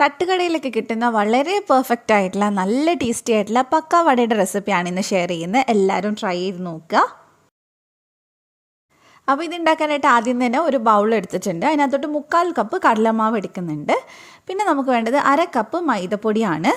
തട്ടുകടയിലൊക്കെ കിട്ടുന്ന വളരെ പെർഫെക്റ്റ് ആയിട്ടുള്ള നല്ല ടേസ്റ്റി ആയിട്ടുള്ള പക്കാവടയുടെ റെസിപ്പിയാണ് ഇന്ന് ഷെയർ ചെയ്യുന്നത്. എല്ലാവരും ട്രൈ ചെയ്ത് നോക്കുക. അപ്പോൾ ഇതുണ്ടാക്കാനായിട്ട് ആദ്യം തന്നെ ഒരു ബൗൾ എടുത്തിട്ടുണ്ട്. അതിനകത്തോട്ട് 1/4 കപ്പ് കടലമാവ് എടുക്കുന്നുണ്ട്. പിന്നെ നമുക്ക് വേണ്ടത് 1/2 കപ്പ് മൈദപ്പൊടിയാണ്.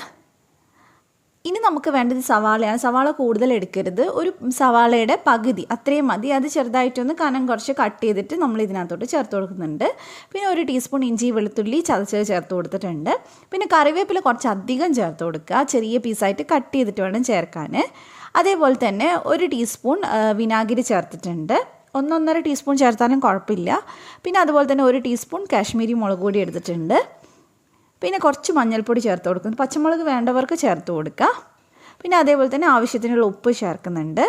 ഇനി നമുക്ക് വേണ്ടത് സവാളയാണ്. സവാള കൂടുതൽ എടുക്കരുത്, ഒരു സവാളയുടെ പകുതി അത്രയും മതി. അത് ചെറുതായിട്ടൊന്ന് കനം കുറച്ച് കട്ട് ചെയ്തിട്ട് നമ്മൾ ഇതിനകത്തോട്ട് ചേർത്ത് കൊടുക്കുന്നുണ്ട്. പിന്നെ 1 ടീസ്പൂൺ ഇഞ്ചി വെളുത്തുള്ളി ചതച്ചത് ചേർത്ത് കൊടുത്തിട്ടുണ്ട്. പിന്നെ കറിവേപ്പില കുറച്ച് അധികം ചേർത്ത് കൊടുക്കുക, ചെറിയ പീസായിട്ട് കട്ട് ചെയ്തിട്ട് വേണം ചേർക്കാൻ. അതേപോലെ തന്നെ 1 ടീസ്പൂൺ വിനാഗിരി ചേർത്തിട്ടുണ്ട്. 1-1.5 ടീസ്പൂൺ ചേർത്താലും കുഴപ്പമില്ല. പിന്നെ അതുപോലെ തന്നെ 1 ടീസ്പൂൺ കാശ്മീരി മുളക് പൊടി എടുത്തിട്ടുണ്ട്. പിന്നെ കുറച്ച് മഞ്ഞൾപ്പൊടി ചേർത്ത് കൊടുക്കുന്നു. പച്ചമുളക് വേണ്ടവർക്ക് ചേർത്ത് കൊടുക്കുക. പിന്നെ അതേപോലെ തന്നെ ആവശ്യത്തിനുള്ള ഉപ്പ് ചേർക്കുന്നുണ്ട്.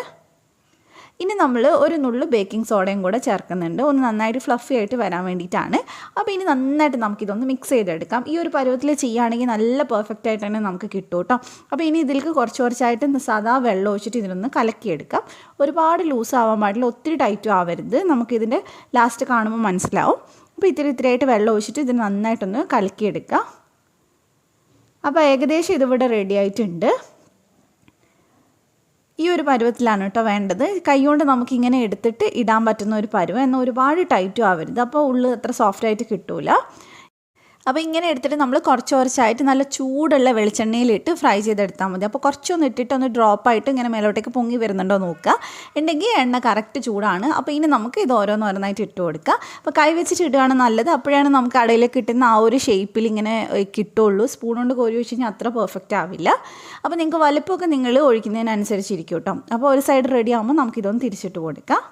ഇനി നമ്മൾ ഒരു നുള്ളു ബേക്കിംഗ് സോഡയും കൂടെ ചേർക്കുന്നുണ്ട്, ഒന്ന് നന്നായിട്ട് ഫ്ലഫി ആയിട്ട് വരാൻ വേണ്ടിയിട്ടാണ്. അപ്പോൾ ഇനി നന്നായിട്ട് നമുക്കിതൊന്ന് മിക്സ് ചെയ്തെടുക്കാം. ഈ ഒരു പരുവത്തിൽ ചെയ്യുകയാണെങ്കിൽ നല്ല പെർഫെക്റ്റ് ആയിട്ട് തന്നെ നമുക്ക് കിട്ടും കേട്ടോ. അപ്പോൾ ഇനി ഇതിലേക്ക് കുറച്ചായിട്ട് സാധാ വെള്ളം ഒഴിച്ചിട്ട് ഇതിനൊന്ന് കലക്കിയെടുക്കാം. ഒരുപാട് ലൂസ് ആവാൻ പാടില്ല, ഒത്തിരി ടൈറ്റും ആവരുത്. നമുക്കിതിൻ്റെ ലാസ്റ്റ് കാണുമ്പോൾ മനസ്സിലാവും. അപ്പോൾ ഇത്തിരിയായിട്ട് വെള്ളം ഒഴിച്ചിട്ട് ഇത് നന്നായിട്ടൊന്ന് കലക്കിയെടുക്കാം. അപ്പോൾ ഏകദേശം ഇതിവിടെ റെഡി ആയിട്ടുണ്ട്. ഈ ഒരു പരുവത്തിലാണ് കേട്ടോ വേണ്ടത്. കൈകൊണ്ട് നമുക്കിങ്ങനെ എടുത്തിട്ട് ഇടാൻ പറ്റുന്ന ഒരു പരുവം, എന്നാൽ ഒരുപാട് ടൈറ്റും ആവരുത്, അപ്പോൾ ഉള്ളു അത്ര സോഫ്റ്റായിട്ട് കിട്ടൂല. അപ്പോൾ ഇങ്ങനെ എടുത്തിട്ട് നമ്മൾ കുറച്ചായിട്ട് നല്ല ചൂടുള്ള വെളിച്ചെണ്ണയിലിട്ട് ഫ്രൈ ചെയ്തെടുത്താൽ മതി. അപ്പോൾ കുറച്ചൊന്ന് ഇട്ടിട്ട് ഒന്ന് ഡ്രോപ്പായിട്ട് ഇങ്ങനെ മേലോട്ടേക്ക് പൊങ്ങി വരുന്നുണ്ടോ നോക്കുക. ഉണ്ടെങ്കിൽ എണ്ണ കറക്റ്റ് ചൂടാണ്. അപ്പോൾ ഇനി നമുക്ക് ഇത് ഓരോന്നായിട്ട് ഇട്ട് കൊടുക്കുക. അപ്പോൾ കൈ വെച്ചിട്ട് ഇടുകയാണ് നല്ലത്, അപ്പോഴാണ് നമുക്ക് കടയിലേക്ക് കിട്ടുന്ന ആ ഒരു ഷേപ്പിൽ ഇങ്ങനെ കിട്ടുള്ളൂ. സ്പൂൺ കൊണ്ട് കോരി വെച്ച് കഴിഞ്ഞാൽ അത്ര പെർഫെക്റ്റ് ആവില്ല. അപ്പോൾ നിങ്ങൾക്ക് വലുപ്പമൊക്കെ നിങ്ങൾ ഒഴിക്കുന്നതിനനുസരിച്ചിരിക്കും കേട്ടോ. അപ്പോൾ ഒരു സൈഡ് റെഡി ആകുമ്പോൾ നമുക്കിതൊന്ന് തിരിച്ചിട്ട് കൊടുക്കാം.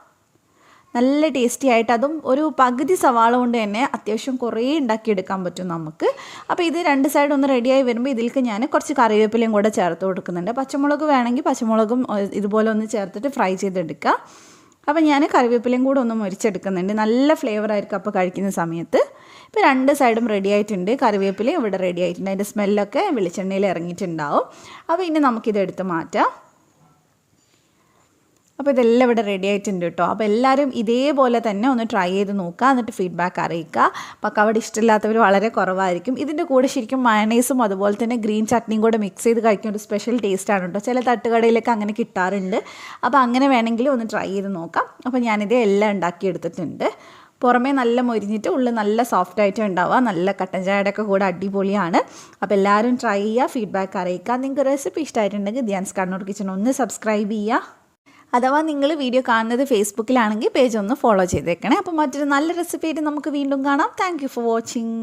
നല്ല ടേസ്റ്റി ആയിട്ട്, അതും ഒരു പകുതി സവാള കൊണ്ട് തന്നെ അത്യാവശ്യം കുറേ ഉണ്ടാക്കിയെടുക്കാൻ പറ്റും നമുക്ക്. അപ്പോൾ ഇത് 2 സൈഡ് ഒന്ന് റെഡിയായി വരുമ്പോൾ ഇതിലേക്ക് ഞാൻ കുറച്ച് കറിവേപ്പിലയും കൂടെ ചേർത്ത് കൊടുക്കുന്നുണ്ട്. പച്ചമുളക് വേണമെങ്കിൽ പച്ചമുളകും ഇതുപോലെ ഒന്ന് ചേർത്തിട്ട് ഫ്രൈ ചെയ്തെടുക്കുക. അപ്പോൾ ഞാൻ കറിവേപ്പിലയും കൂടെ ഒന്ന് മുരിച്ചെടുക്കുന്നുണ്ട്, നല്ല ഫ്ലേവർ ആയിരിക്കും അപ്പോൾ കഴിക്കുന്ന സമയത്ത്. ഇപ്പോൾ 2 സൈഡും റെഡി ആയിട്ടുണ്ട്. കറിവേപ്പിലയും ഇവിടെ റെഡി ആയിട്ടുണ്ട്, അതിൻ്റെ സ്മെല്ലൊക്കെ വെളിച്ചെണ്ണയിൽ ഇറങ്ങിയിട്ടുണ്ടാവും. അപ്പോൾ ഇനി നമുക്കിത് എടുത്ത് മാറ്റാം. അപ്പോൾ ഇതെല്ലാം ഇവിടെ റെഡി ആയിട്ടുണ്ട് കേട്ടോ. അപ്പോൾ എല്ലാവരും ഇതേപോലെ തന്നെ ഒന്ന് ട്രൈ ചെയ്ത് നോക്കുക, എന്നിട്ട് ഫീഡ്ബാക്ക് അറിയിക്കുക. പക്കാവട ഇഷ്ടമില്ലാത്തവർ വളരെ കുറവായിരിക്കും. ഇതിൻ്റെ കൂടെ ശരിക്കും മയണൈസും അതുപോലെ തന്നെ ഗ്രീൻ ചട്നിയും കൂടെ മിക്സ് ചെയ്ത് കഴിക്കുന്ന ഒരു സ്പെഷ്യൽ ടേസ്റ്റാണ് കേട്ടോ. ചില തട്ടുകടയിലൊക്കെ അങ്ങനെ കിട്ടാറുണ്ട്. അപ്പോൾ അങ്ങനെ വേണമെങ്കിൽ ഒന്ന് ട്രൈ ചെയ്ത് നോക്കാം. അപ്പോൾ ഞാനിത് എല്ലാം ഉണ്ടാക്കിയെടുത്തിട്ടുണ്ട്. പുറമേ നല്ല മൊരിഞ്ഞിട്ട് ഉള്ളിൽ നല്ല സോഫ്റ്റായിട്ട് ഉണ്ടാവുക. നല്ല കട്ടൻ ചായയുടെ ഒക്കെ കൂടെ അടിപൊളിയാണ്. അപ്പോൾ എല്ലാവരും ട്രൈ ചെയ്യുക, ഫീഡ്ബാക്ക് അറിയിക്കുക. നിങ്ങൾക്ക് റെസിപ്പി ഇഷ്ടമായിട്ടുണ്ടെങ്കിൽ ധ്യാൻസ് കണ്ണൂർ കിച്ചൺ ഒന്ന് സബ്സ്ക്രൈബ് ചെയ്യുക. അഥവാ നിങ്ങൾ വീഡിയോ കാണുന്നത് ഫേസ്ബുക്കിലാണെങ്കിൽ പേജ് ഒന്ന് ഫോളോ ചെയ്തേക്കണേ. അപ്പോൾ മറ്റൊരു നല്ല റെസിപ്പി ആയിട്ട് നമുക്ക് വീണ്ടും കാണാം. Thank you for watching.